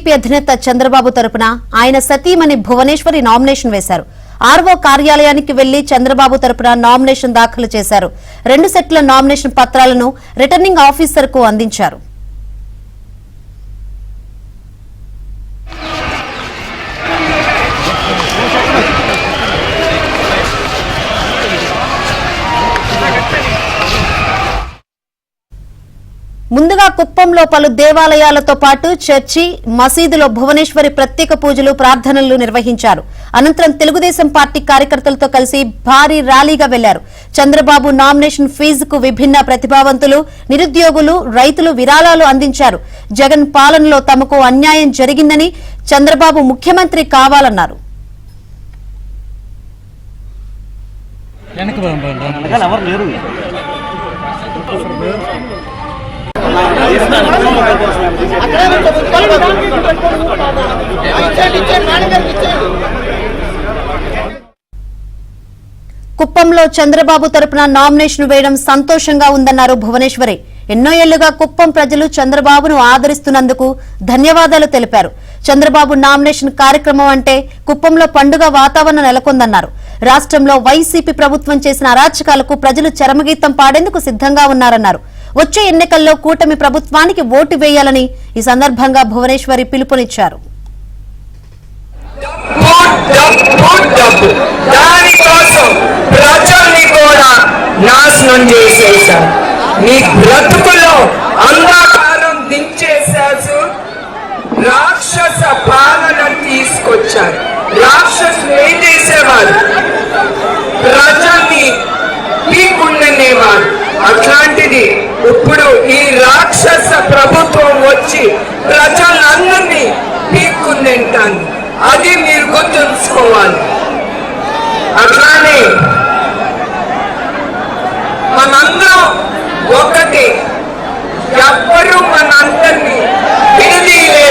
YCP అధినేత చంద్రబాబు తరపున ఆయన సతీమణి భువనేశ్వరి నామినేషన్ వేశారు. ఆర్వో కార్యాలయానికి వెళ్లి చంద్రబాబు తరపున నామినేషన్ దాఖలు చేశారు. 2 సెట్ల నామినేషన్ పత్రాలను రిటర్నింగ్ ఆఫీసర్ కు అందించారు. ముందుగా కుప్పంలో పలు దేవాలయాలతో పాటు చర్చి, మసీదులో భువనేశ్వరి ప్రత్యేక పూజలు, ప్రార్థనలు నిర్వహించారు. అనంతరం తెలుగుదేశం పార్టీ కార్యకర్తలతో కలిసి భారీ ర్యాలీగా వెళ్లారు. చంద్రబాబు నామినేషన్ ఫీజుకు విభిన్న ప్రతిభావంతులు, నిరుద్యోగులు, రైతులు విరాళాలు అందించారు. జగన్ పాలనలో తమకు అన్యాయం జరిగిందని, చంద్రబాబు ముఖ్యమంత్రి కావాలన్నారు. కుప్పంలో చంద్రబాబు తరపున నామినేషన్ వేయడం సంతోషంగా ఉందన్నారు భువనేశ్వరి. ఎన్నో ఏళ్లుగా కుప్పం ప్రజలు చంద్రబాబును ఆదరిస్తున్నందుకు ధన్యవాదాలు తెలిపారు. చంద్రబాబు నామినేషన్ కార్యక్రమం అంటే కుప్పంలో పండుగ వాతావరణం నెలకొందన్నారు. రాష్ట్రంలో వైసీపీ ప్రభుత్వం చేసిన అరాచకాలకు ప్రజలు చరమగీతం పాడేందుకు సిద్ధంగా ఉన్నారన్నారు. వచ్చే ఎన్నికల్లో కూటమి ప్రభుత్వానికి ఓటు వేయాలని ఈ సందర్భంగా భువనేశ్వరి పిలుపునిచ్చారు. రాక్షస పాలన తీసుకొచ్చారు. రాక్షసులు ఏం చేసేవారు? ప్రజల్ని పీకుండనేవారు. అట్లాంటిది ఇప్పుడు ఈ రాక్షస ప్రభుత్వం వచ్చి ప్రజలందరినీ పీక్కుందంటాను. అది మీరు గుర్తుంచుకోవాలి. అట్లానే మనందరం ఒకటి, ఎవ్వరూ మనందరినీ విడదీయలేరు.